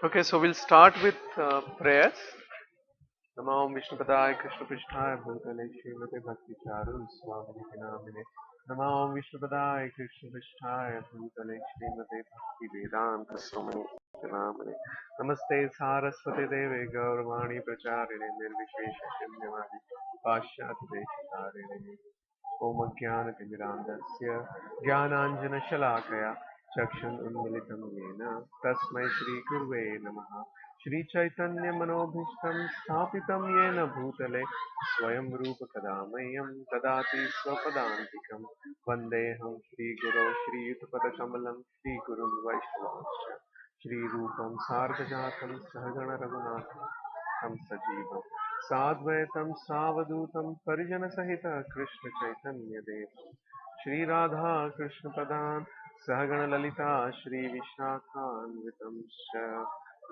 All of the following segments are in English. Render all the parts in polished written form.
Okay, so we'll start with prayers. नमो विष्णुपदाय कृष्णपृष्ठाय भूतले श्रीमते भक्तिचारुं स्वामिनिति नामिने नमो विष्णुपदाय कृष्णपृष्ठाय भूतले श्रीमते भक्तिवेदान्त स्वामिनिति नामिने नमस्ते सारस्वती देवे गौरवाणी प्रचारिणे निर्विशेष शून्यवादी पाश्चात्यदेशतारिणे ओम ज्ञानतिमिरान्धस्य ज्ञानाञ्जनशलाकया चक्षुरुन्मिलितं येन तस्मै श्रीगुरुवे नमः श्रीचैतन्यमनोभीष्टं स्थापितं येन भूतले स्वयं रूपकदा मह्यं ददाति स्वपदान्तिकं वन्देऽहं श्रीगुरौ श्रीयुतपदकमलं श्रीगुरुं वैष्णवांश्च श्रीरूपं सार्धजातं सहगणरघुनाथं तं सजीवं साद्वैतं सावधूतं परिजनसहितं कृष्ण चैतन्य देव श्री राधा कृष्ण प्रदान सहगण ललिता श्री विशाखान्वितं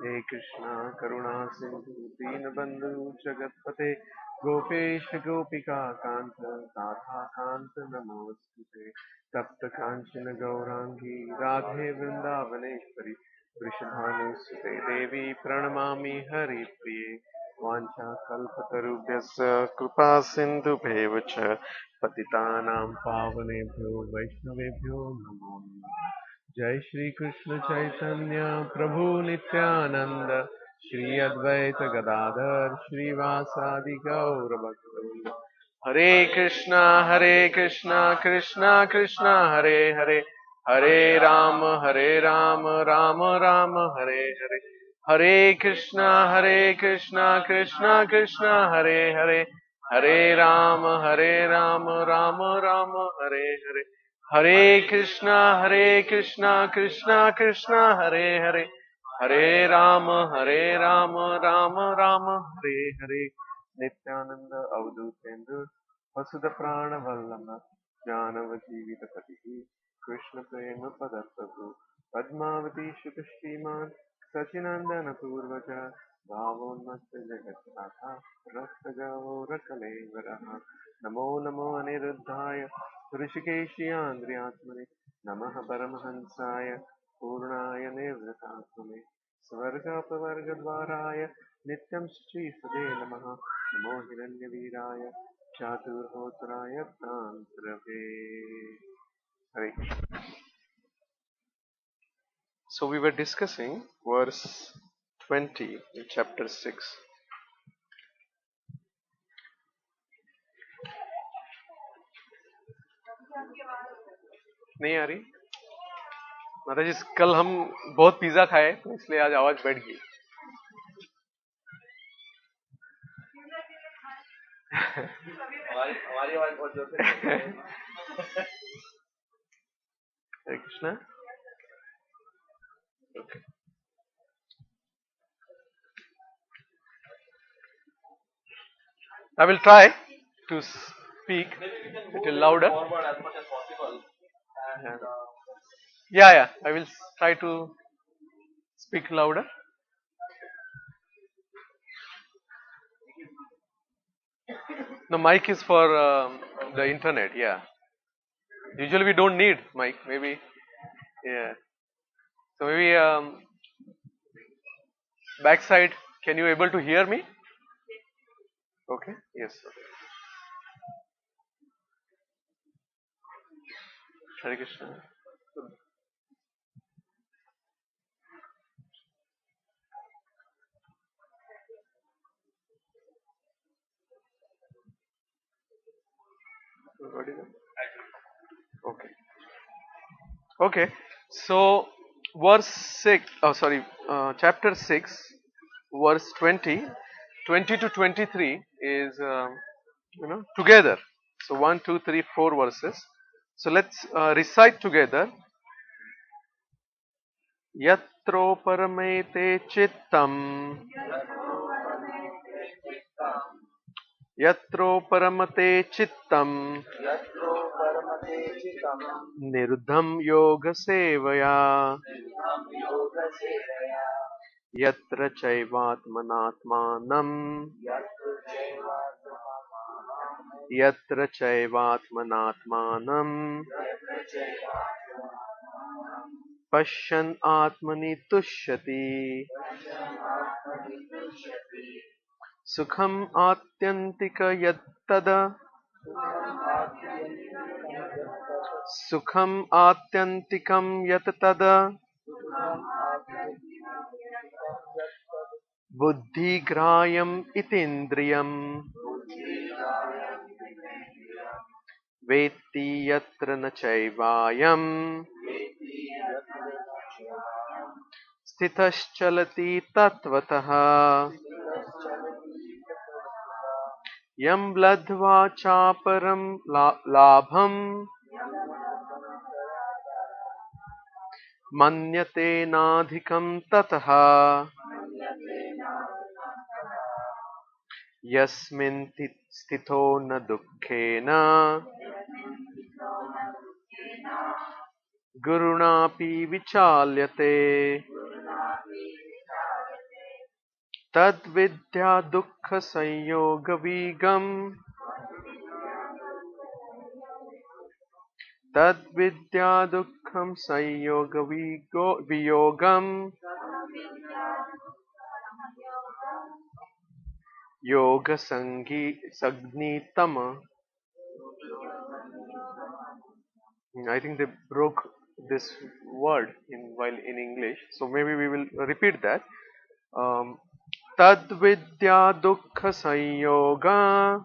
हे कृष्णा करुणा सिंधु दीनबंधु जगतपते गोपेश गोपिका कांत राधा कांत नमोस्तुते तप्त कांचन गौरांगी राधे वृंदावनेश्वरी वृषभानुसुते देवी प्रणमामि हरिप्रिये वाञ्छाकल्पतरुभ्यश्च कृपा सिन्धुभ्येव च पतितानां पावनेभ्यो वैष्णवेभ्यो नमो नमः जय श्री कृष्ण चैतन्य प्रभु नित्यानंद श्री अद्वैत गदाधर श्रीवासादि गौर भक्तवृंद हरे कृष्णा कृष्णा कृष्णा हरे हरे हरे राम राम राम हरे हरे हरे कृष्णा कृष्णा कृष्णा हरे हरे हरे राम राम राम हरे हरे हरे कृष्णा कृष्णा कृष्णा हरे हरे हरे राम राम राम हरे हरे नित्यानंद अवधूतेन्द्र वसुद प्राण वल्लभ जानव जीवित पति कृष्ण प्रेम पदप्रभु पद्मावती शुत श्रीमान सचिनंदन पूर्वज भावोन्मत्त जगत्साथा रक्त गौरकलेवरः नमो नमो अनिरुद्धाय ऋषिकेशियान्द्रियात्मने नमः परमहंसाय पूर्णाय निर्वृतात्मने स्वर्गापवर्गद्वाराय नित्यं श्रीसुदे नमः नमो हिरण्यवीराय चातुर्होत्राय तान्त्रवे Hare Krishna. So we were discussing verse 20 in chapter 6. नहीं आ रही माता जी कल हम बहुत पिज्जा खाए तो इसलिए आज आवाज बैठ गई हमारी आवाज बहुत जोर से हरे Krishna okay. I will try to speak a little louder. Forward as much as possible. And, yeah, I will try to speak louder. The mic is for the internet. Yeah. Usually we don't need mic. Maybe. Yeah. So maybe backside. Can you able to hear me? Okay. Yes. Hare Krishna. What is it? Okay. Okay. So verse 6. Oh, sorry. Chapter 6, verse 20. 20 to 23 is together. So 1, 2, 3, 4 verses. So let's recite together. Yatro paramete chittam. Yatro paramate chittam. Niruddham yoga sevaya. Yatra chaivatmanatmanam. Yatra chaivatmanatmanam. पश्यन् आत्मनि तुष्यति सुखम् आत्यन्तिक यत्तद सुखम् आत्यन्तिकं यत् तद बुद्धिग्राह्यम् इतीन्द्रियम् वेत्ति यत्र न चैवायम् स्थितश्चलति तत्त्वतः यं लब्ध्वा चापरं लाभम् मन्यते नाधिकं ततः यस्मिन् स्थितो न दुःखेन गुरुणापि विचाल्यते तद्विद्या दुःखसंयोगविगम् तद्विद्या दुःखं संयोगवियोगम् योगसंज्ञितम्. I think they broke this word while in English, so maybe we will repeat that. Tad vidya dukkha sanyoga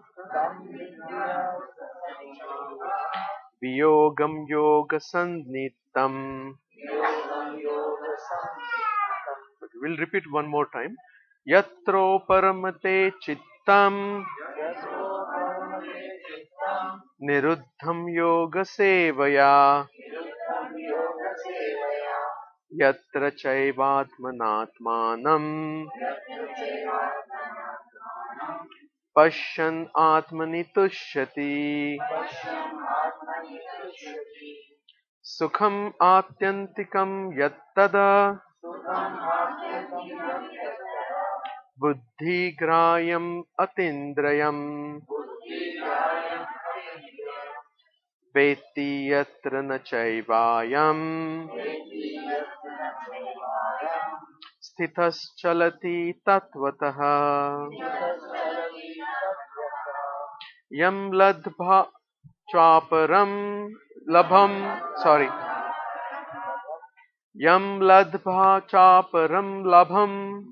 viyogam yoga sannittam. We'll repeat one more time. Yatro paramate chittam niruddham yoga sevaya yatra chaivatmanatmanam Pashyan atmani tushyati Sukham atyantikam yattada Buddhi grayam atindrayam Veti yatra na chaivayam Sthitas chalati tatvataha Yam ladbha chaparam Yam ladbha chaparam labham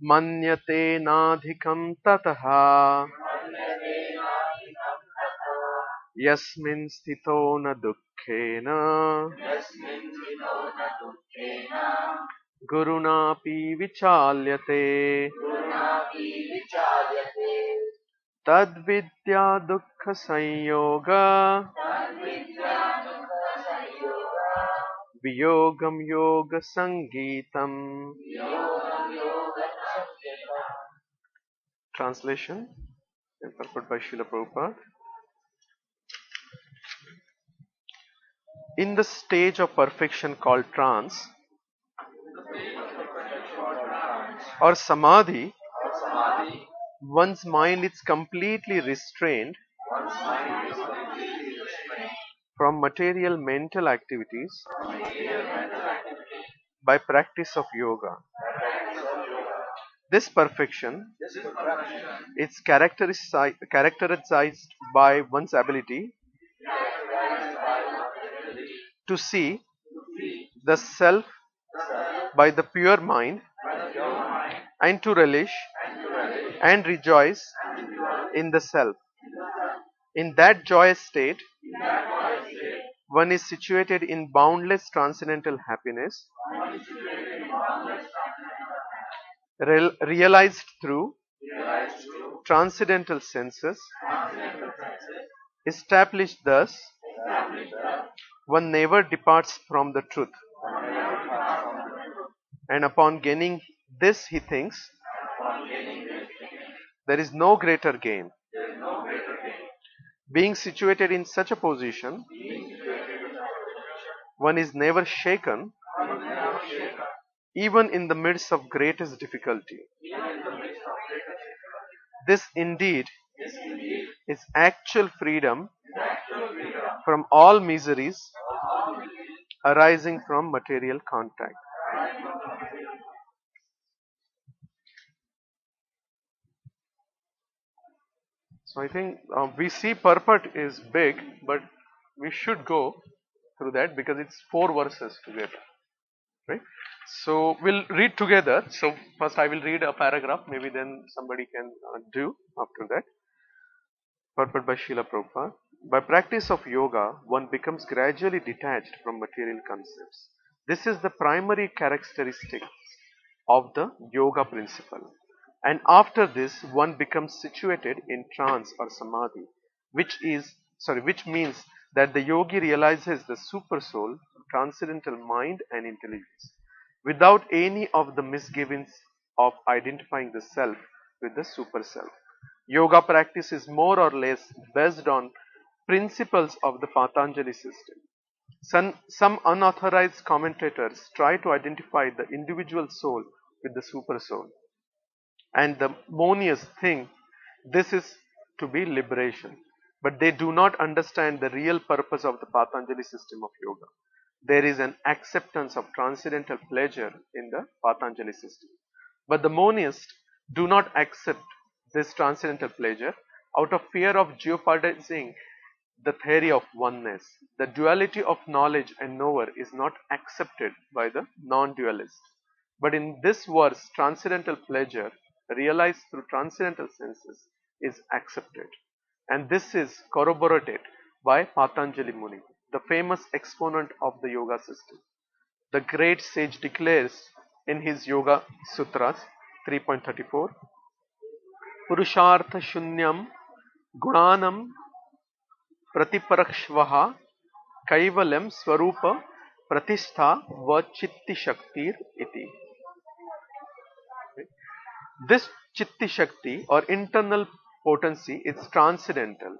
Manyate nadhikam tataha Yasmin sthito na dukkhena Gurunapi vichalyate Tadvidya dukkha sanyoga Viyogam yoga sangeetam. Translation and purport by Srila Prabhupada. In the stage of perfection called trance or samadhi, one's mind is completely restrained from material mental activities by practice of yoga. This perfection is characterized by one's ability to see the self by the pure mind and to relish and rejoice in the self. In that joyous state, one is situated in boundless transcendental happiness, realized through transcendental senses. Established thus, one never departs from the truth. And upon gaining this, he thinks, there is no greater gain. Being situated in such a position, one is never shaken, even in the midst of greatest difficulty. This indeed is actual freedom from all miseries arising from material contact. So I think we see purport is big, but we should go through that because it's 4 verses together, right? So we'll read together. So first I will read a paragraph, maybe then somebody can do after that. Purport by Srila Prabhupada. By practice of yoga, one becomes gradually detached from material concepts. This is the primary characteristic of the yoga principle. And after this, one becomes situated in trance or samadhi, which means that the yogi realizes the super soul, transcendental mind and intelligence, without any of the misgivings of identifying the self with the super self. Yoga practice is more or less based on principles of the Patanjali system. Some unauthorized commentators try to identify the individual soul with the super soul, and the monias think this is to be liberation, but they do not understand the real purpose of the Patanjali system of yoga. There is an acceptance of transcendental pleasure in the Patanjali system, but the monists do not accept this transcendental pleasure out of fear of jeopardizing the theory of oneness. The duality of knowledge and knower is not accepted by the non-dualist. But in this verse, transcendental pleasure, realized through transcendental senses, is accepted. And this is corroborated by Patanjali Muni, the famous exponent of the yoga system. The great sage declares in his Yoga Sutras 3.34, Purushartha Shunyam Gunanam Pratiparakshvaha Kaivalyam Swarupa Pratishtha Vachitti Shaktir iti. This Chitti Shakti or internal potency is transcendental.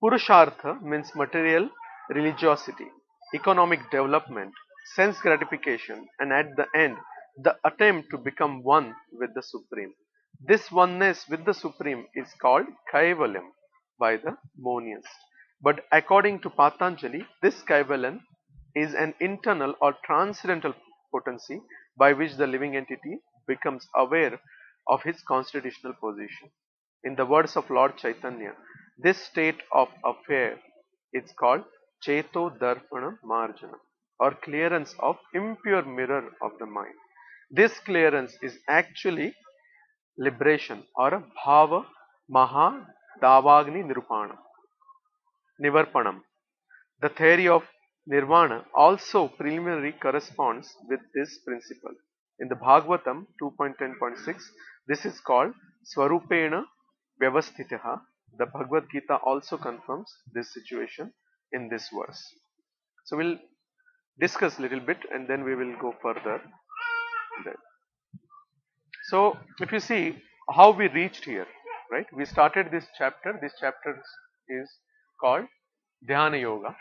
Purushartha means material religiosity, economic development, sense gratification, and at the end, the attempt to become one with the Supreme. This oneness with the Supreme is called Kaivalyam by the monist. But according to Patanjali, this Kaivalyam is an internal or transcendental potency by which the living entity becomes aware of his constitutional position. In the words of Lord Chaitanya, this state of affair is called Cheto Darpana Marjana or clearance of impure mirror of the mind. This clearance is actually liberation or a Bhava Maha Davagni Nivarpanam. The theory of Nirvana also preliminary corresponds with this principle. In the Bhagavatam 2.10.6, this is called Swarupena Vyavasthitaha. The Bhagavad Gita also confirms this situation in this verse. So we'll discuss a little bit and then we will go further. So if you see how we reached here, right? We started this chapter. This chapter is called Dhyana Yoga,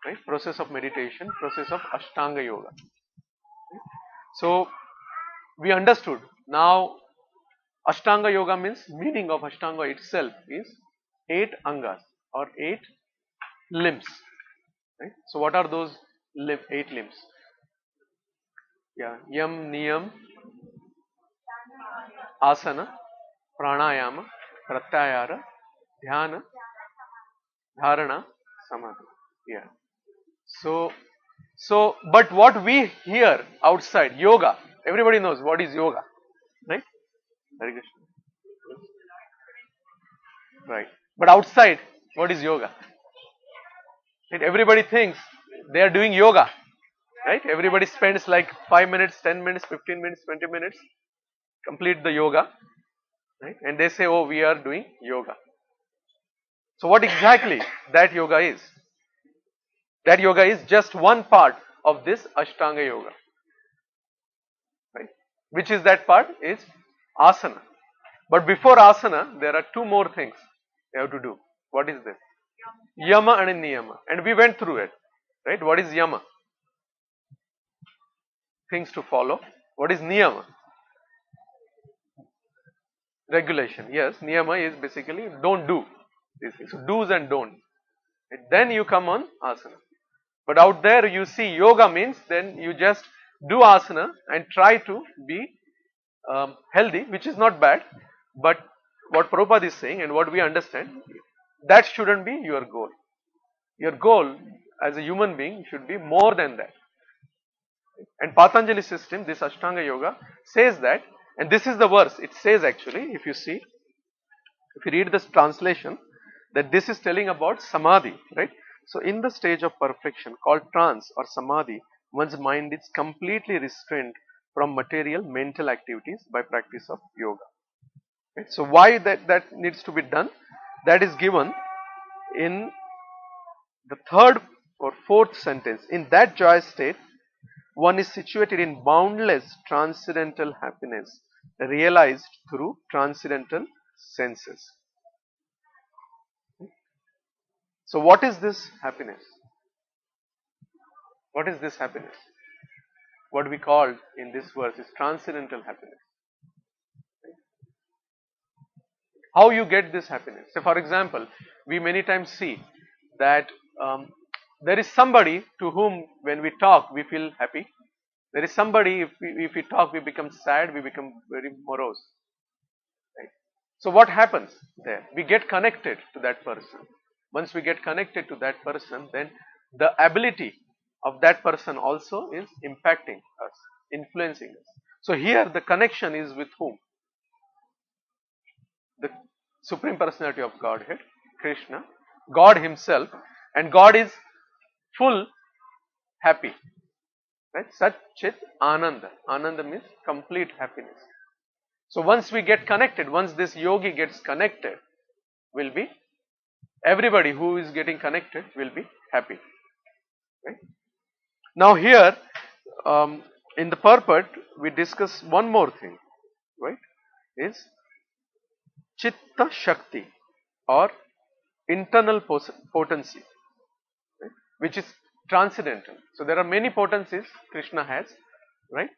right? Process of meditation, process of Ashtanga Yoga. So we understood now Ashtanga Yoga means meaning of Ashtanga itself is 8 angas or 8 limbs, right? So what are those 8 limbs? Yeah, Yam, Niyam, Asana, Pranayama, Pratyahara, Dhyana, Dharana, Samadhi. Yeah. But what we hear outside, yoga, everybody knows what is yoga, right? Hare Krishna. Right. But outside, what is yoga? Right? Everybody thinks they are doing yoga, right? Everybody spends like 5 minutes, 10 minutes, 15 minutes, 20 minutes, complete the yoga, right? And they say, oh, we are doing yoga. So what exactly that yoga is? That yoga is just one part of this Ashtanga yoga, right? Which is that part is asana. But before asana, there are 2 more things you have to do. What is this? Yama and niyama. And we went through it, right? What is yama? Things to follow. What is niyama? Regulation. Yes, niyama is basically don't do these things. So do's and don't. Then you come on asana. But out there you see yoga means then you just do asana and try to be healthy, which is not bad. But what Prabhupada is saying and what we understand, that shouldn't be your goal. Your goal as a human being should be more than that. And Patanjali system, this Ashtanga Yoga, says that, and this is the verse, it says actually, if you see, if you read this translation, that this is telling about samadhi, right? So in the stage of perfection called trance or samadhi, one's mind is completely restrained from material mental activities by practice of yoga. Right? So why that needs to be done? That is given in the third or fourth sentence. In that joy state, one is situated in boundless transcendental happiness realized through transcendental senses. So what is this happiness? What is this happiness? What we call in this verse is transcendental happiness. How you get this happiness? So for example, we many times see that there is somebody to whom when we talk we feel happy. There is somebody if we talk we become sad, we become very morose. Right? So what happens there? We get connected to that person. Once we get connected to that person, then the ability of that person also is impacting us, influencing us. So here the connection is with whom? The Supreme Personality of Godhead, Krishna, God Himself, and God is full happy. Right? Sat Chit Ananda. Ananda means complete happiness. So once we get connected, once this yogi gets connected, will be everybody who is getting connected will be happy. Right? Now here in the purport we discuss one more thing, right? Is Chitta Shakti or internal potency, right? Which is transcendental. So there are many potencies Krishna has, right?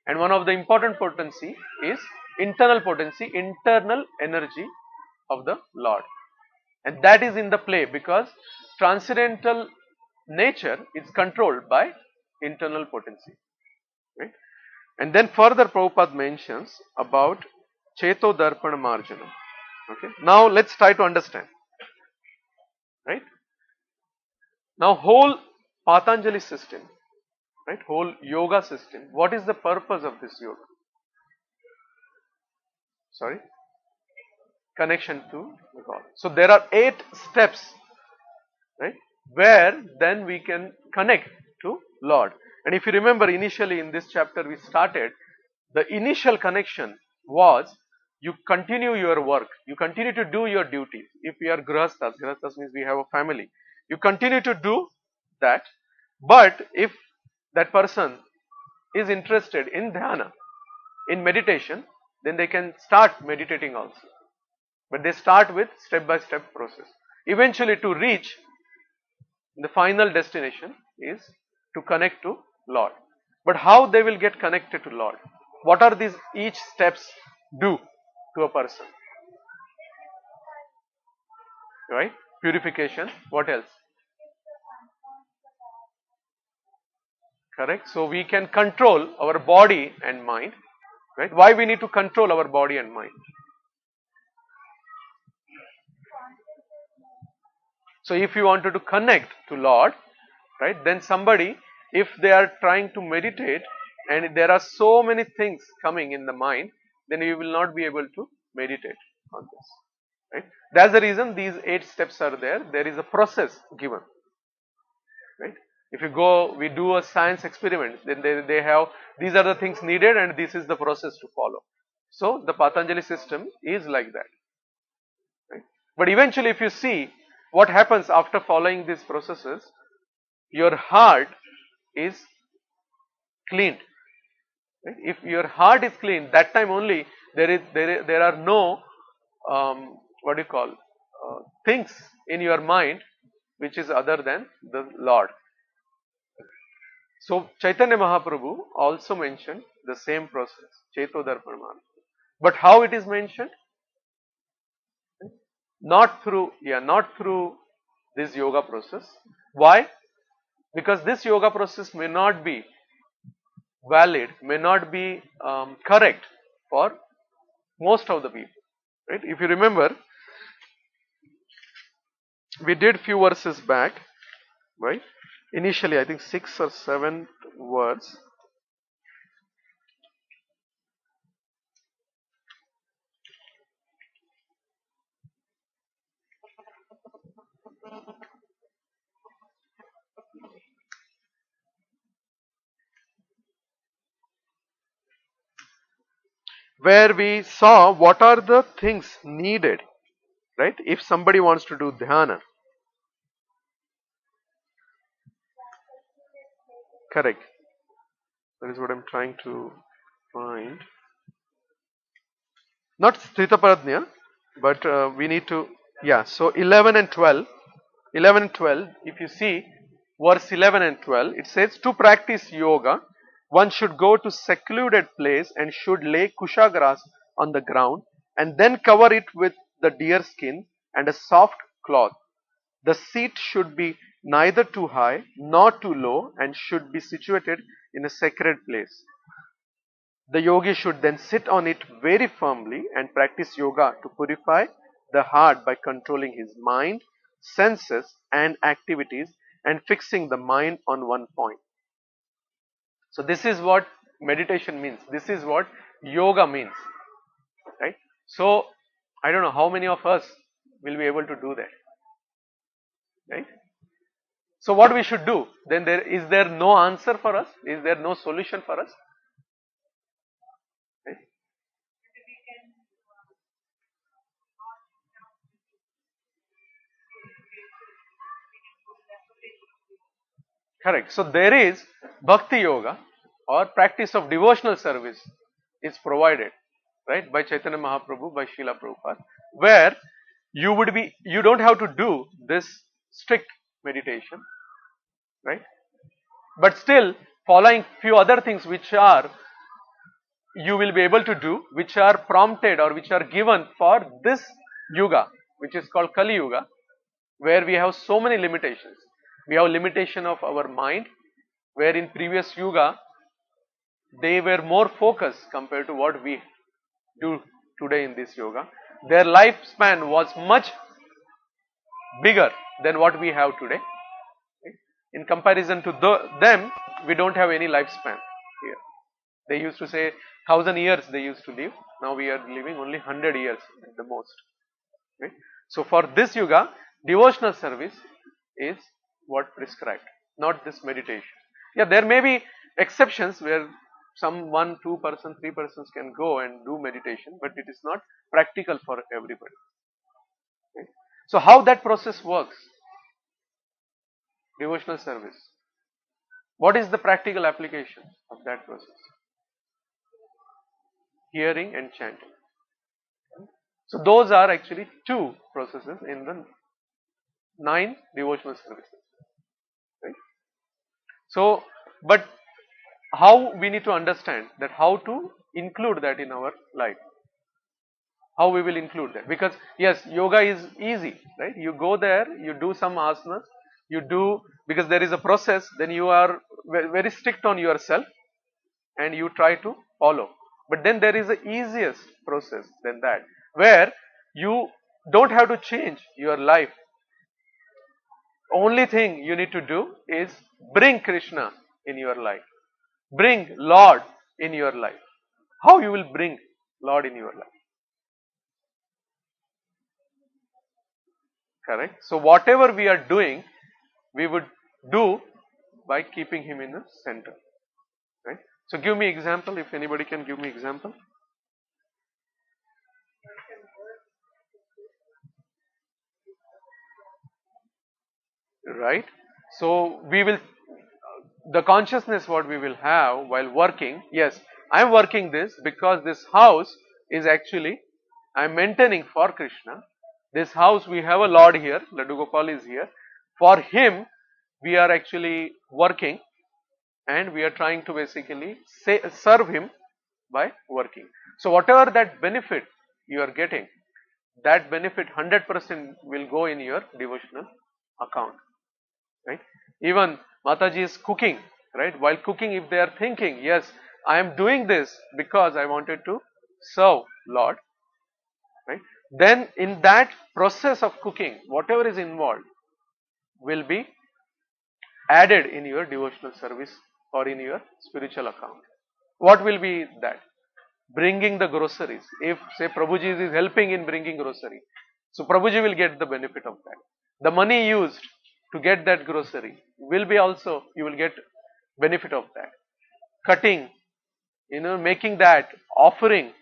And one of the important potency is internal potency, internal energy of the Lord. And that is in the play because transcendental nature is controlled by internal potency. Right? And then further Prabhupada mentions about Cheto Darpana Marjana. Okay. Now let's try to understand. Right? Now whole Patanjali system, right? Whole yoga system. What is the purpose of this yoga? Sorry? Connection to God. So there are 8 steps, right? Where then we can connect to Lord. And if you remember initially in this chapter we started, the initial connection was you continue your work, you continue to do your duties. If we are grahasthas, grahasthas means we have a family, you continue to do that. But if that person is interested in dhyana, in meditation, then they can start meditating also. But they start with step by step process. Eventually to reach the final destination is to connect to Lord. But how they will get connected to Lord? What are these each steps do to a person? Right? Purification. What else? Correct. So we can control our body and mind. Right? Why we need to control our body and mind? So if you wanted to connect to Lord, right, then somebody, if they are trying to meditate and there are so many things coming in the mind, then you will not be able to meditate on this. Right? That's the reason these 8 steps are there. There is a process given. Right? If you go, we do a science experiment, then they have, these are the things needed and this is the process to follow. So the Patanjali system is like that. Right? But eventually if you see what happens after following these processes, your heart is cleaned. Right? If your heart is clean, that time only there are no what do you call things in your mind which is other than the Lord. So Chaitanya Mahaprabhu also mentioned the same process, Cheto Darpana. But how it is mentioned? Not through this yoga process. Why? Because this yoga process may not be valid, may not be correct for most of the people. Right? If you remember, we did few verses back, right? Initially, I think 6 or 7 words. Where we saw what are the things needed, right? If somebody wants to do dhyana, correct. That is what I'm trying to find. Not Sthita Pradnya, but we need to, yeah, so 11 and 12. 11 and 12, if you see verse 11 and 12, it says to practice yoga, one should go to secluded place and should lay kusha grass on the ground and then cover it with the deer skin and a soft cloth. The seat should be neither too high nor too low and should be situated in a sacred place. The yogi should then sit on it very firmly and practice yoga to purify the heart by controlling his mind, senses, and activities and fixing the mind on one point. So, this is what meditation means. This is what yoga means, right? So, I don't know how many of us will be able to do that, right? So, what we should do? Then there no answer for us? Is there no solution for us? Right? Correct. So there is Bhakti Yoga or practice of devotional service is provided, right, by Chaitanya Mahaprabhu, by Srila Prabhupada, where you don't have to do this strict meditation, right, but still following few other things which are you will be able to do, which are prompted or which are given for this yuga, which is called Kali Yuga, where we have so many limitations. We have limitation of our mind, where in previous yuga they were more focused compared to what we do today in this yoga. Their lifespan was much bigger than what we have today. In comparison to them, we don't have any lifespan here. They used to say 1,000 years they used to live. Now we are living only 100 years at the most. Right? So for this yuga, devotional service is what prescribed, not this meditation. Yeah, there may be exceptions where some 1, 2 person, 3 persons can go and do meditation, but it is not practical for everybody. Okay? So how that process works? Devotional service. What is the practical application of that process? Hearing and chanting. So those are actually 2 processes in the 9 devotional services. Right? So, but how we need to understand that how to include that in our life, how we will include that, because yes, yoga is easy, right? You go there, you do some asanas, you do, because there is a process, then you are very strict on yourself and you try to follow, but then there is a easiest process than that, where you don't have to change your life. Only thing you need to do is bring Krishna in your life. Bring Lord in your life. How you will bring Lord in your life? Correct. So whatever we are doing, we would do by keeping him in the center. Right. So give me example, if anybody can give me example. Right. So we will, the consciousness what we will have while working, yes, I am working this because this house is actually, I am maintaining for Krishna. This house, we have a Lord here, Laddu Gopal is here. For him, we are actually working and we are trying to basically serve him by working. So whatever that benefit you are getting, that benefit 100% will go in your devotional account, right? Even Mataji is cooking, right? While cooking, if they are thinking, yes, I am doing this because I wanted to serve Lord, right? Then in that process of cooking, whatever is involved will be added in your devotional service or in your spiritual account. What will be that? Bringing the groceries. If say Prabhuji is helping in bringing grocery, so Prabhuji will get the benefit of that. The money used to get that grocery will be also, you will get benefit of that. Cutting, making that, offering,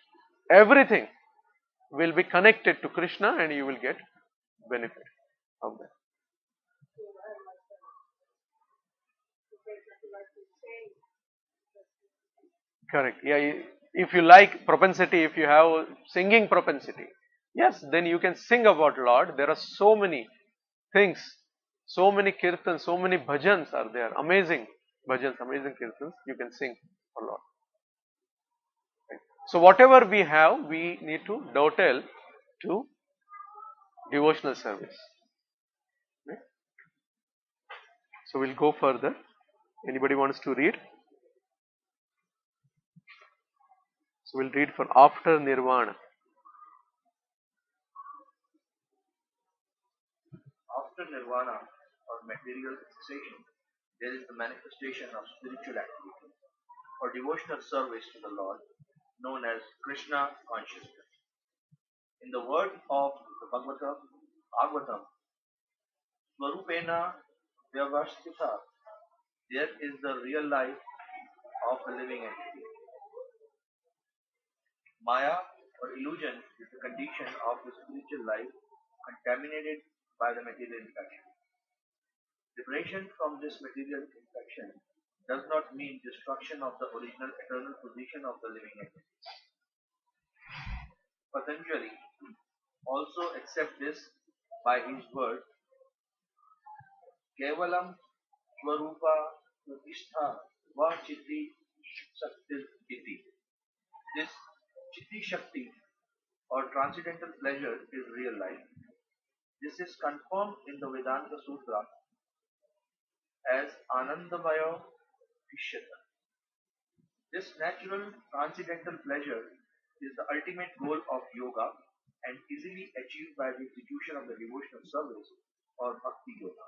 everything will be connected to Krishna and you will get benefit of that. Correct. Yeah. If you like propensity, if you have singing propensity, yes, then you can sing about Lord. There are so many things, so many kirtans, so many bhajans are there. Amazing bhajans, amazing kirtans you can sing for Lord. Right. So whatever we have, we need to dovetail to devotional service. Right. So we'll go further. Anybody wants to read? So we'll read for after Nirvana. After nirvana or material cessation, there is the manifestation of spiritual activity or devotional service to the Lord, known as Krishna consciousness. In the word of the Bhagavatam, Swarupena Vyavastita, there is the real life of the living entity. Maya or illusion is the condition of the spiritual life contaminated by the material infection. Liberation from this material infection does not mean destruction of the original eternal position of the living entity. Patanjali also accepts this by his word Kevalam Swarupa Pratishtha Va Chitti Shakti Iti. This Chitti Shakti or transcendental pleasure is real life. This is confirmed in the Vedanta Sutra as Anandamaya Vishyata. This natural transcendental pleasure is the ultimate goal of yoga and easily achieved by the execution of the devotional service or bhakti yoga.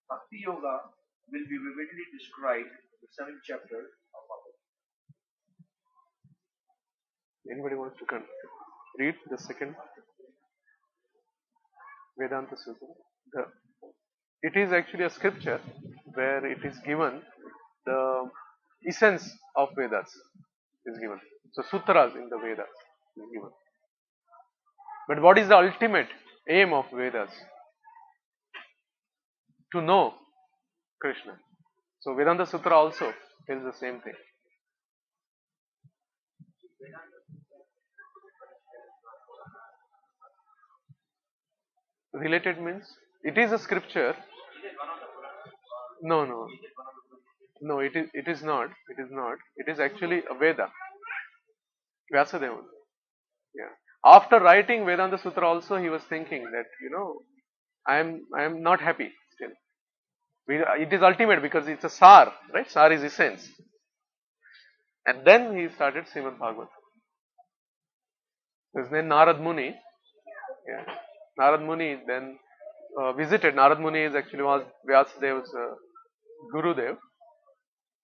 Bhakti yoga will be vividly described in the 7th chapter of Bhagavad. Anybody wants to read the second Vedanta Sutra? It is actually a scripture where it is given the essence of Vedas is given. So sutras in the Vedas is given. But what is the ultimate aim of Vedas? To know Krishna. So Vedanta Sutra also tells the same thing. Related means it is a scripture. No, no, no. It is not. It is not. It is actually a Veda. Vyasadeva. Yeah. After writing Vedanta Sutra, also he was thinking that I am not happy still. It is ultimate because it's a sar, right? Sar is essence. And then he started Srimad Bhagavatam. His name Narad Muni. Yeah. Narad Muni then visited. Narad Muni is actually was Vyasadev's Gurudev.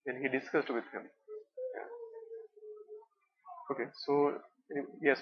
Then he discussed with him. Yeah. Okay, so yes.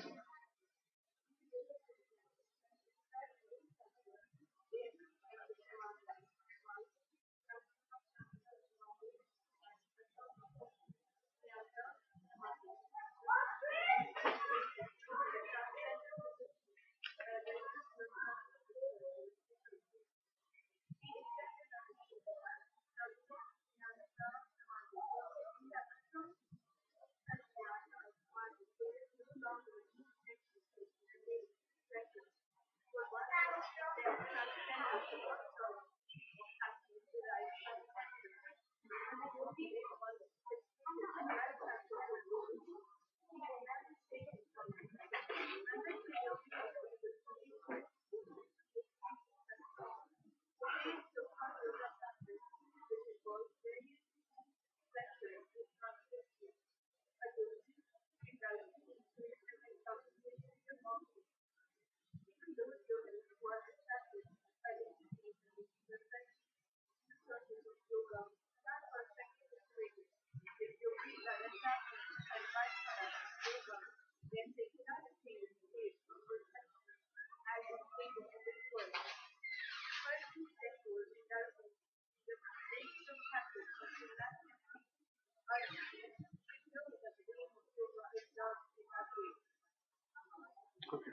Okay.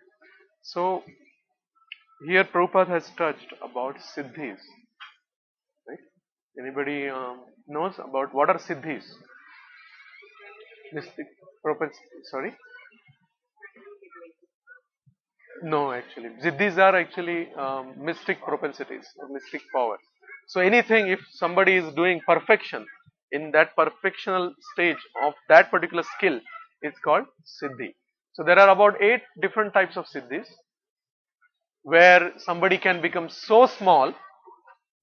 So here Prabhupada has touched about siddhis, right? Anybody knows about what are siddhis? Mystic propensity. Sorry. No, actually, these are actually mystic propensities or mystic powers. So anything, if somebody is doing perfection in that perfectional stage of that particular skill, it's called siddhi. So there are about 8 different types of siddhis, where somebody can become so small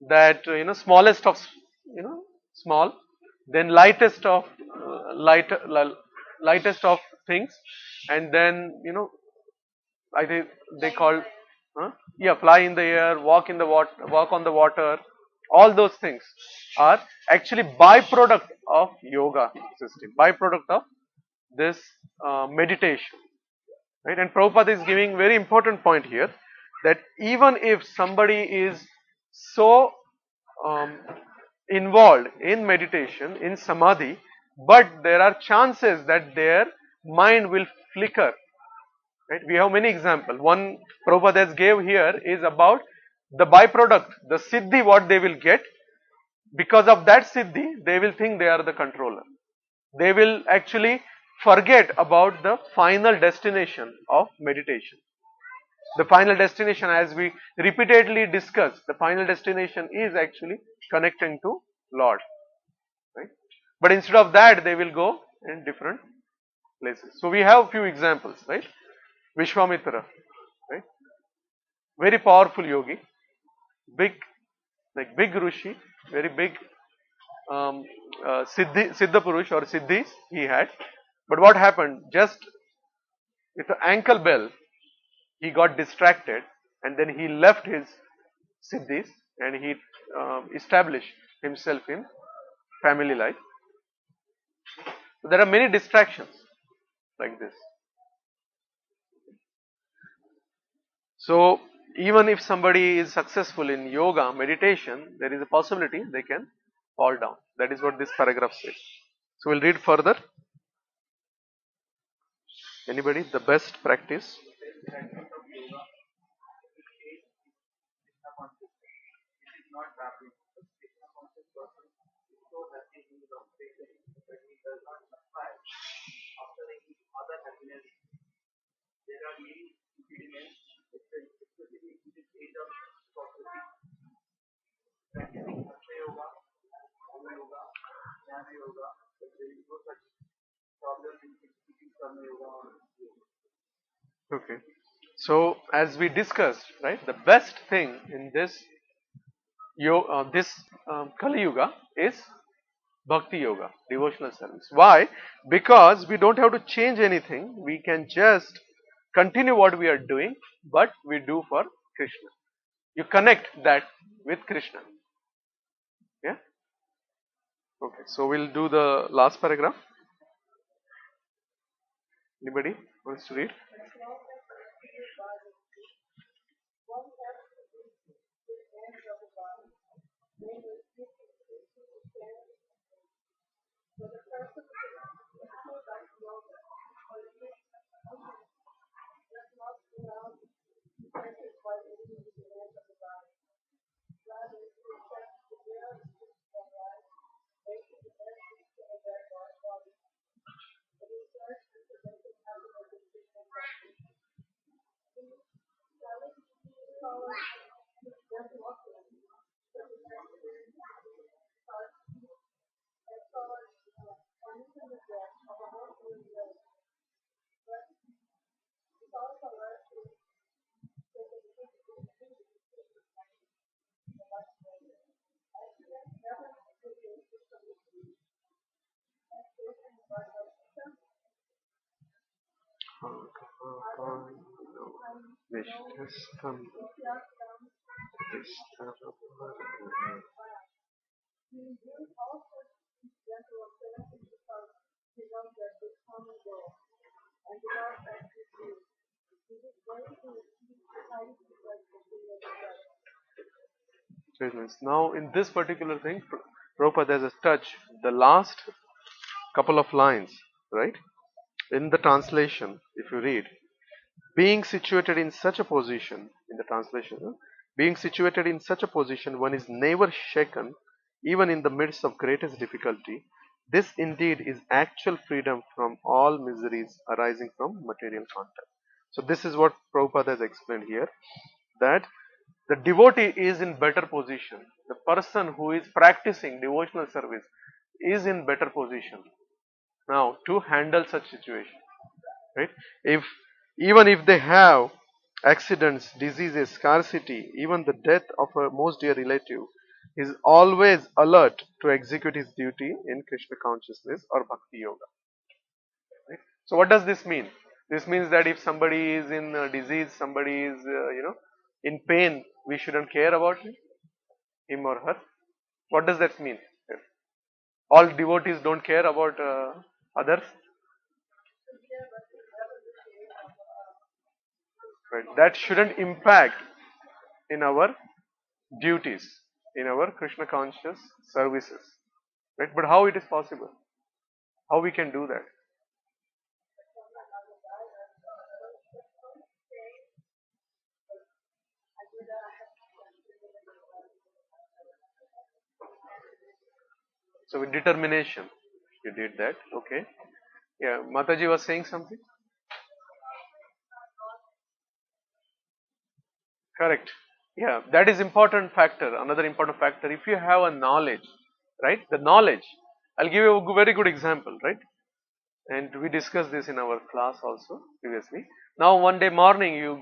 that smallest of small, then lightest of things, and then I think they call, yeah, fly in the air, walk in the water, walk on the water. All those things are actually byproduct of yoga system, byproduct of this meditation, right? And Prabhupada is giving very important point here, that even if somebody is so um, involved in meditation, in samadhi, but there are chances that their mind will flicker. Right? We have many examples. One Prabhupada has gave here is about the byproduct, the siddhi what they will get. Because of that siddhi, they will think they are the controller. They will actually forget about the final destination of meditation. The final destination, as we repeatedly discuss, the final destination is actually connecting to Lord. Right? But instead of that, they will go in different places. So we have few examples, right? Vishwamitra, right? Very powerful yogi, big, like big Rishi, very big Siddha Purush or Siddhis he had. But what happened? Just with the ankle bell, he got distracted, and then he left his Siddhis and he established himself in family life. So there are many distractions like this. So even if somebody is successful in yoga, meditation, there is a possibility they can fall down. That is what this paragraph says. So we'll read further. Anybody? The best practice? It is not rapid. The conscious person is so happy in his operation that he does not aspire after any other happiness. There are many impediments, especially in this age of prosperity. Practicing Hatha Yoga, Yoga Yoga, Jnana Yoga, but there is no such problem in executing Karma Yoga or Yoga. Okay. So as we discussed, right, the best thing in this Kali Yuga is Bhakti Yoga, devotional service. Why? Because we don't have to change anything. We can just continue what we are doing, but we do for Krishna. You connect that with Krishna. Yeah? Okay. So we'll do the last paragraph. Anybody wants to read? Very nice. Now, in this particular thing, Prabhupada has a touch the last couple of lines, right? In the translation, if you read, being situated in such a position, in the translation, being situated in such a position, one is never shaken, even in the midst of greatest difficulty. This indeed is actual freedom from all miseries arising from material contact. So, this is what Prabhupada has explained here, that the devotee is in better position. The person who is practicing devotional service is in better position now to handle such situation, right? If even if they have accidents, diseases, scarcity, even the death of a most dear relative, he is always alert to execute his duty in Krishna consciousness or bhakti yoga, right? So what does this mean? This means that if somebody is in disease, somebody is in pain, we shouldn't care about him or her. What does that mean? All devotees don't care about others, right? That shouldn't impact in our duties, in our Krishna conscious services, right? But how it is possible? How we can do that? So with determination, you did that. Okay. Yeah, Mataji was saying something. Correct. Yeah, that is important factor. Another important factor. If you have a knowledge, right? The knowledge. I'll give you a very good example, right? And we discussed this in our class also previously. Now one day morning you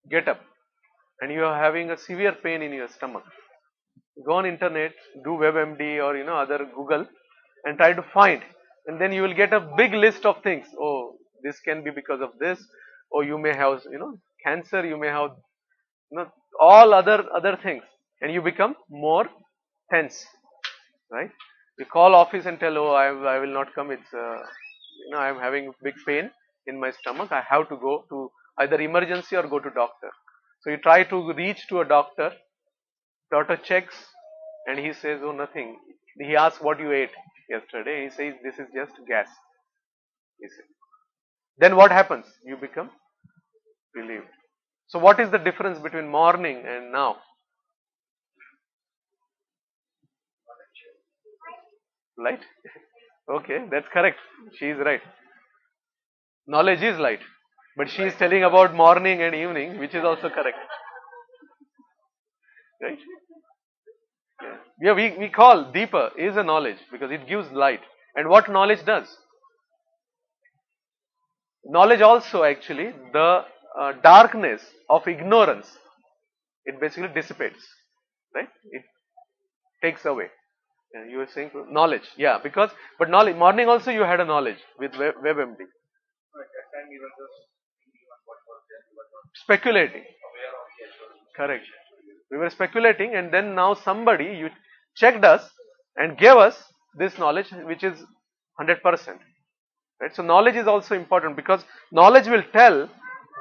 get up and you are having a severe pain in your stomach. Go on internet, do WebMD or other Google and try to find, and then you will get a big list of things. Oh, this can be because of this, or you may have cancer, you may have all other things, and you become more tense, right? You call office and tell, oh, I will not come, it's I am having big pain in my stomach, I have to go to either emergency or go to doctor. So you try to reach to a doctor. Doctor checks and he says, oh, nothing. He asks what you ate yesterday. He says, this is just gas. He said. Then what happens? You become relieved. So what is the difference between morning and now? Light? Okay, that's correct. She is right. Knowledge is light. But she is telling about morning and evening, which is also correct. Right? Yeah, we call Deepa is a knowledge because it gives light. And what knowledge does? Knowledge also actually, the darkness of ignorance, it basically dissipates, right? It takes away. And you were saying knowledge, yeah, because, but knowledge, morning also you had a knowledge with WebMD. So at that time, we were just thinking on what was there, we were not Speculating, aware of the actual correct. We were speculating and then now somebody, you checked us and gave us this knowledge which is 100%. Right? So knowledge is also important because knowledge will tell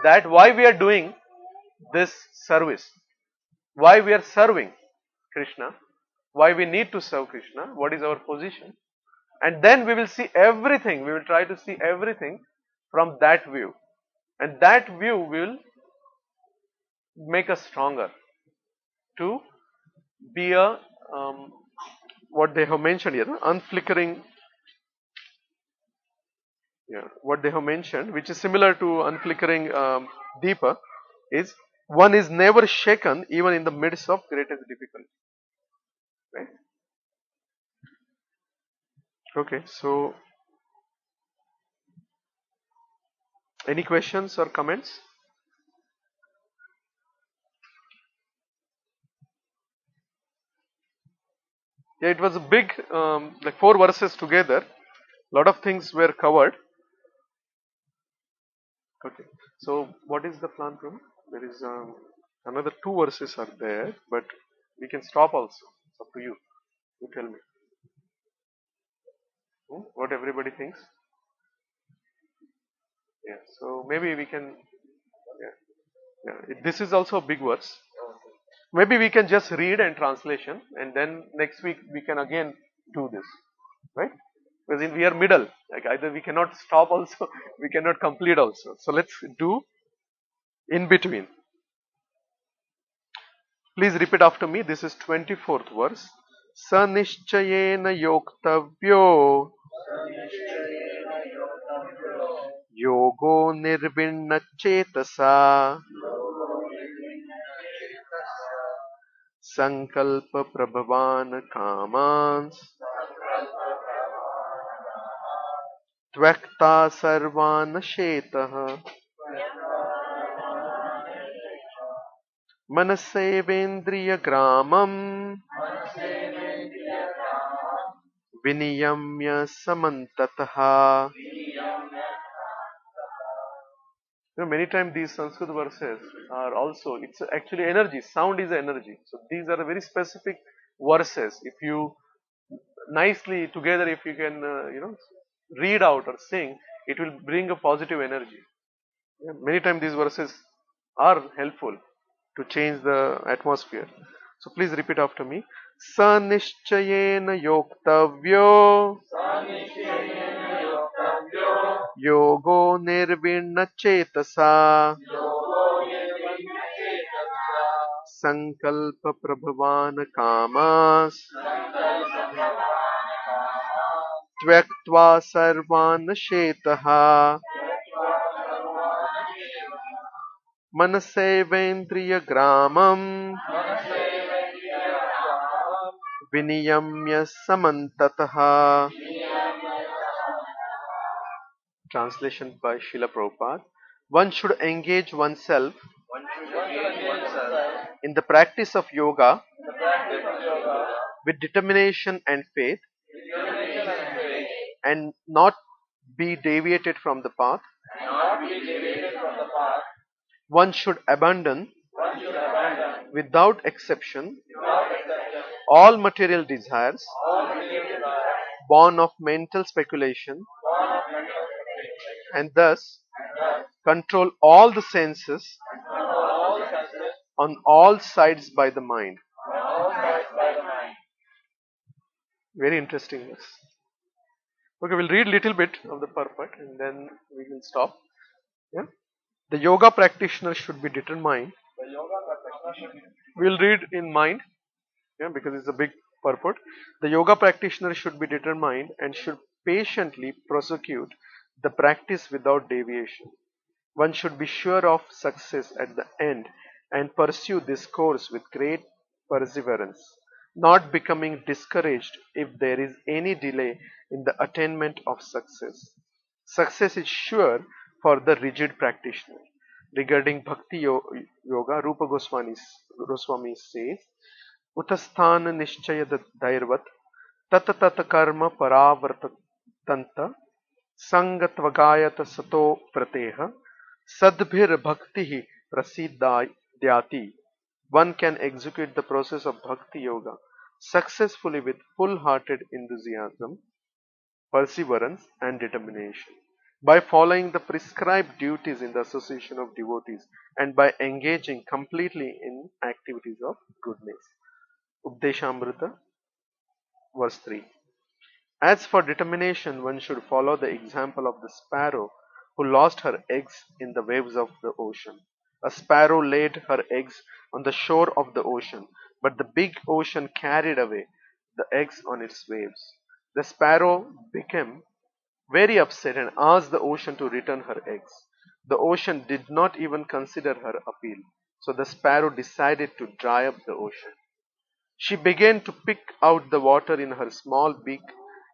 that why we are doing this service, why we are serving Krishna, why we need to serve Krishna, what is our position, and then we will see everything, we will try to see everything from that view, and that view will make us stronger to be a what they have mentioned here, unflickering, yeah, what they have mentioned, which is similar to unflickering deepa, is one is never shaken even in the midst of greatest difficulty. Right? Okay, so any questions or comments? Yeah, it was a big, like 4 verses together. Lot of things were covered. Okay, so what is the plan, Prabhu? There is another 2 verses are there, but we can stop also. It's up to you. You tell me. What everybody thinks? Yeah. So maybe we can. Yeah. Yeah. This is also a big words. Maybe we can just read and translation, and then next week we can again do this, right? Because we are middle. Like either we cannot stop also, we cannot complete also. So let's do in between. Please repeat after me. This is 24th verse. Sanishchayena yoktavyo yogo nirvinna chetasa sankalpa prabhavan kamans tvakta sarvan shetah मनसेवेन्द्रिय ग्रामम विनियम्य समन्ततः. Many times these Sanskrit verses are also, it's actually energy. Sound is energy. So these are very specific verses. If you nicely together, if you can, read out or sing, it will bring a positive energy. Yeah, many times these verses are helpful to change the atmosphere. So please repeat after me. Sanishchayena yoktavyo yogo nirvinna chetasa sankalpa prabhavan kamas tvaktva sarvan shetah मनसेवेन्द्रिय ग्रामम विनियम्य समन्ततः. Translation by Srila Prabhupada. One should engage oneself in the practice of yoga with determination and faith and not be deviated from the path. One should abandon without exception all material desires born of mental speculation and thus control all the senses on all sides by the mind. Very interesting this. Okay, we'll read little bit of the purport and then we will stop. Yeah. The yoga practitioner should be determined. We'll read in mind, yeah, because it's a big purport. The yoga practitioner should be determined and should patiently prosecute the practice without deviation. One should be sure of success at the end and pursue this course with great perseverance, not becoming discouraged if there is any delay in the attainment of success. Success is sure for the rigid practitioner. Regarding Bhakti Yoga, Rupa Goswami says, Utasthana Nishchaya Dairvat Tata Tata Karma Paravartanta Sangatvagayata Sato Prateha Sadbhir Bhakti Prasiddhyati. One can execute the process of Bhakti Yoga successfully with full-hearted enthusiasm, perseverance and determination, by following the prescribed duties in the association of devotees and by engaging completely in activities of goodness. Updeshamrita, verse 3. As for determination, one should follow the example of the sparrow who lost her eggs in the waves of the ocean. A sparrow laid her eggs on the shore of the ocean, but the big ocean carried away the eggs on its waves. The sparrow became very upset and asked the ocean to return her eggs. The ocean did not even consider her appeal, so the sparrow decided to dry up the ocean. She began to pick out the water in her small beak,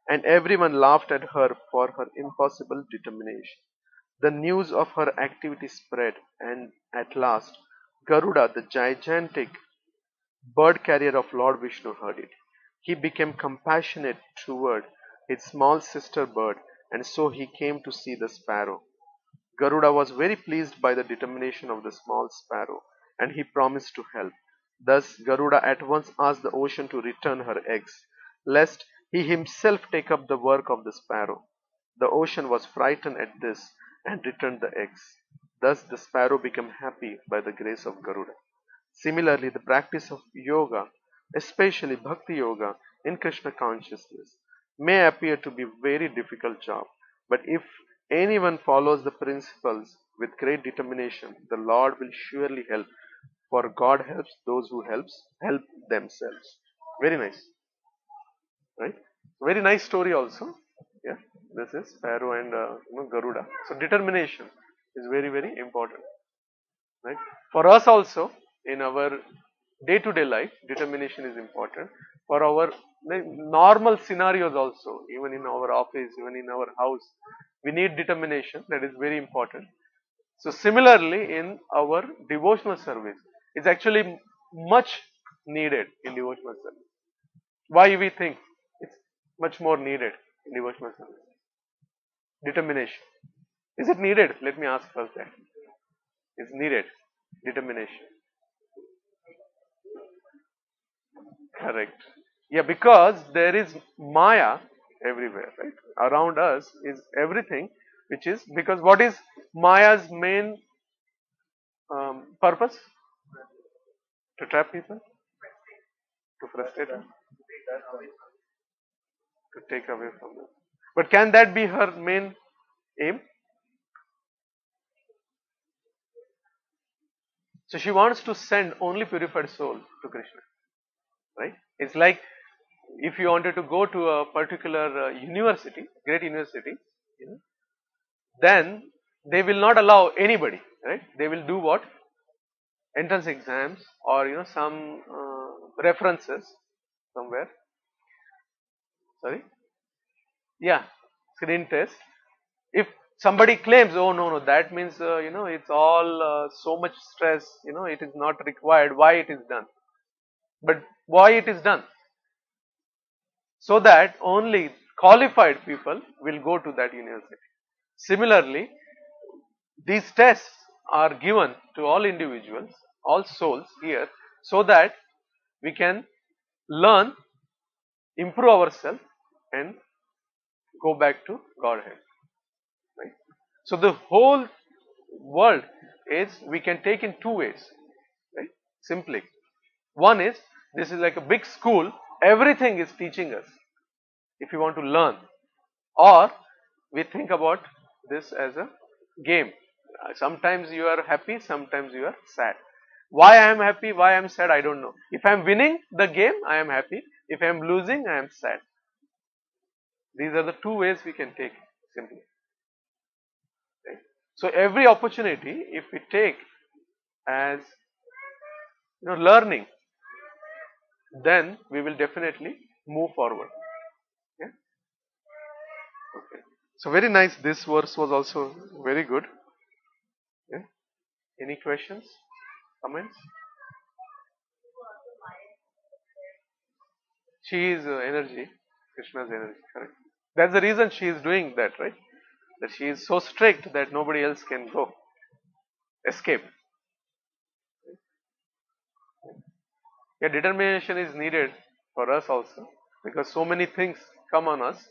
and everyone laughed at her for her impossible determination. The news of her activity spread, and at last Garuda, the gigantic bird carrier of Lord Vishnu, heard it. He became compassionate toward his small sister bird, and so he came to see the sparrow. Garuda was very pleased by the determination of the small sparrow, and he promised to help. Thus Garuda at once asked the ocean to return her eggs. lest he himself take up the work of the sparrow. The ocean was frightened at this and returned the eggs. Thus the sparrow became happy by the grace of Garuda. Similarly, the practice of yoga, especially bhakti yoga in Krishna consciousness, may appear to be a very difficult job, but if anyone follows the principles with great determination, the Lord will surely help. For God helps those who help themselves. Very nice, right? Very nice story also. Yeah, this is Pharaoh and Garuda. So determination is very very important, right? For us also in our day-to-day life, determination is important. For our normal scenarios also, even in our office, even in our house, we need determination. That is very important. So similarly, in our devotional service, it's actually much needed in devotional service. Why we think it's much more needed in devotional service? Determination. Is it needed? Let me ask first that. It's needed. Determination. Correct. Yeah, because there is Maya everywhere, right? Around us is everything, which is because what is Maya's main purpose? To trap people, to frustrate them, to take away from them. But can that be her main aim? So she wants to send only purified soul to Krishna, right? It's like if you wanted to go to a particular university, great university, you know, then they will not allow anybody, right? They will do what? Entrance exams or some references somewhere. Sorry, yeah, screen test. If somebody claims, oh no, that means it's all so much stress, it is not required. Why it is done? But why it is done? So that only qualified people will go to that university. Similarly, these tests are given to all individuals, all souls here, so that we can learn, improve ourselves, and go back to Godhead. Right? So the whole world is we can take in two ways. Right? Simply, one is this is like a big school. Everything is teaching us. If you want to learn, or we think about this as a game. Sometimes you are happy, sometimes you are sad. Why I am happy, why I am sad, I don't know. If I am winning the game, I am happy. If I am losing, I am sad. These are the two ways we can take simply. Right? So every opportunity, if we take as learning, then we will definitely move forward. Yeah? Okay. So very nice. This verse was also very good. Yeah? Any questions, comments? She is energy, Krishna's energy, correct? That's the reason she is doing that, right? That she is so strict that nobody else can go, escape. Yeah, determination is needed for us also because so many things come on us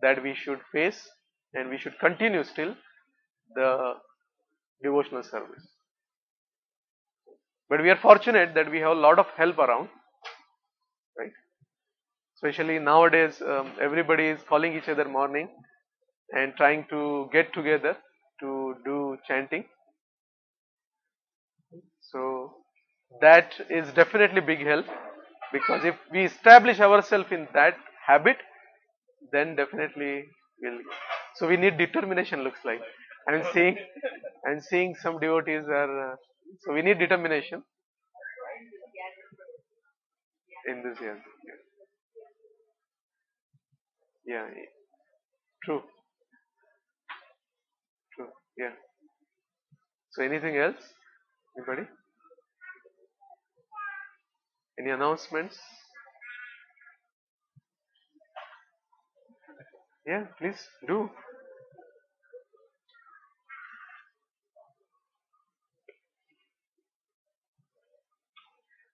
that we should face and we should continue still the devotional service. But we are fortunate that we have a lot of help around, right? Especially nowadays, everybody is calling each other morning and trying to get together to do chanting. So that is definitely big help because if we establish ourselves in that habit, then definitely we'll. So we need determination. Looks like I'm seeing some devotees are. So we need determination in this year. Yeah, yeah, true, true. Yeah. So anything else? Anybody? Any announcements? Yeah, please do.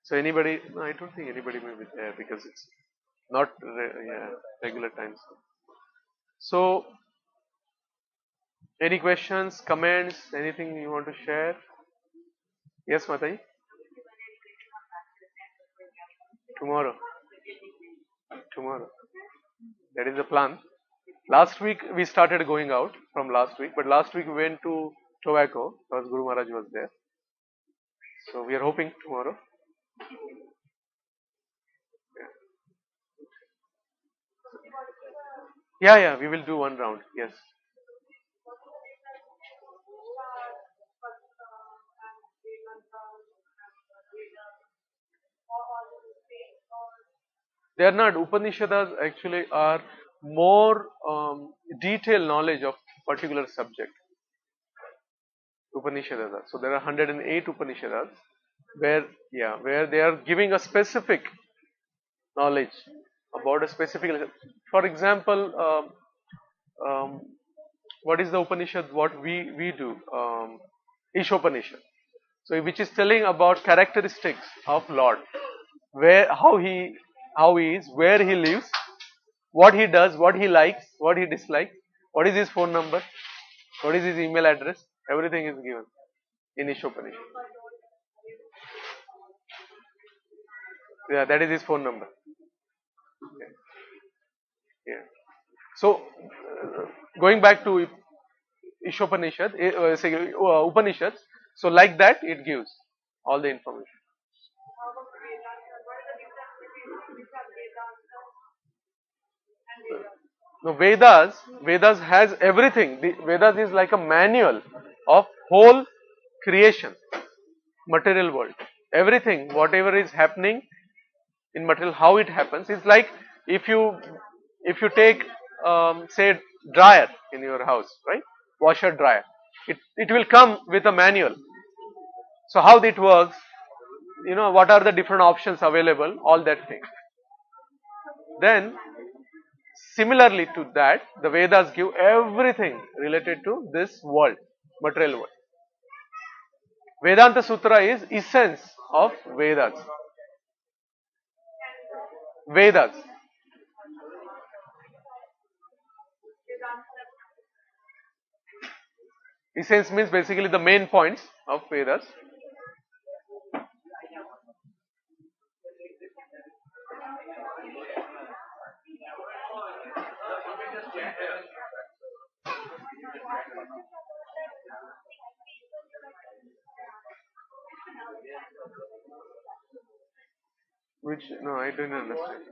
So anybody? No, I don't think anybody may be there because it's not regular times. So, any questions, comments, anything you want to share? Yes, Matai? Tomorrow. Tomorrow. That is the plan. Last week we started going out from last week, but last week we went to Tobacco because Guru Maharaj was there. So we are hoping tomorrow. Yeah, yeah, we will do one round. Yes. They are not. Upanishads actually are more detailed knowledge of particular subject. Upanishads are. So there are 108 Upanishads where, yeah, where they are giving a specific knowledge about a specific. For example, what is the Upanishad? What we do? Ishopanishad. So which is telling about characteristics of Lord, where how he is, where he lives, what he does, what he likes, what he dislikes, what is his phone number, what is his email address, everything is given in Ishopanishad. Yeah, that is his phone number. Yeah. So going back to Ishopanishad, Upanishads, so like that it gives all the information. No, Vedas has everything. The Vedas is like a manual of whole creation, material world. Everything, whatever is happening in material, how it happens, is like if you take say dryer in your house, right? Washer dryer. It will come with a manual. So how it works, what are the different options available, all that thing. Then similarly to that, the Vedas give everything related to this world, material world. Vedanta Sutra is essence of Vedas. Vedas. Essence means basically the main points of Vedas. Which, no, I don't understand.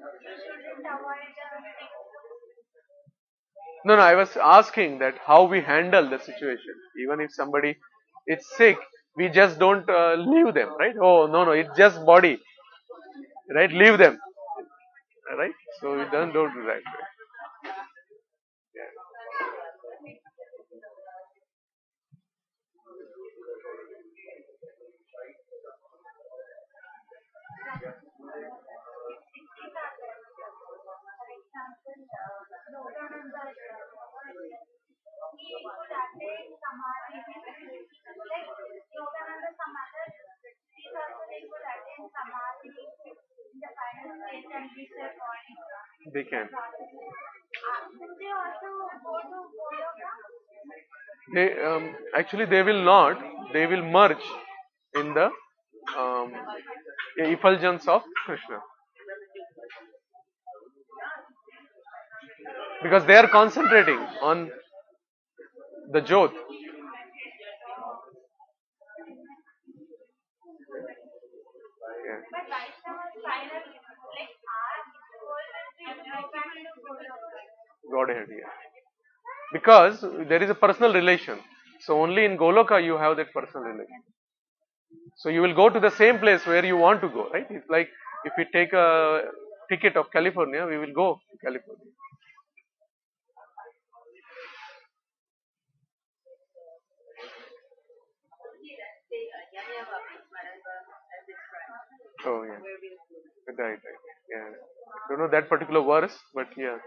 No, no, I was asking that how we handle the situation. Even if somebody is sick, we just don't leave them, right? Oh, no, no, it's just body, right? Leave them, right? So we don't do that. Right? They can. They actually they will not. They will merge in the um, effulgence of Krishna because they are concentrating on the Jyot. Yeah. Godhead, yeah. Because there is a personal relation. So only in Goloka you have that personal relation. So you will go to the same place where you want to go, right? It's like if we take a ticket of California, we will go to California. Oh yeah, right, right. Yeah. Don't know that particular verse, but yeah.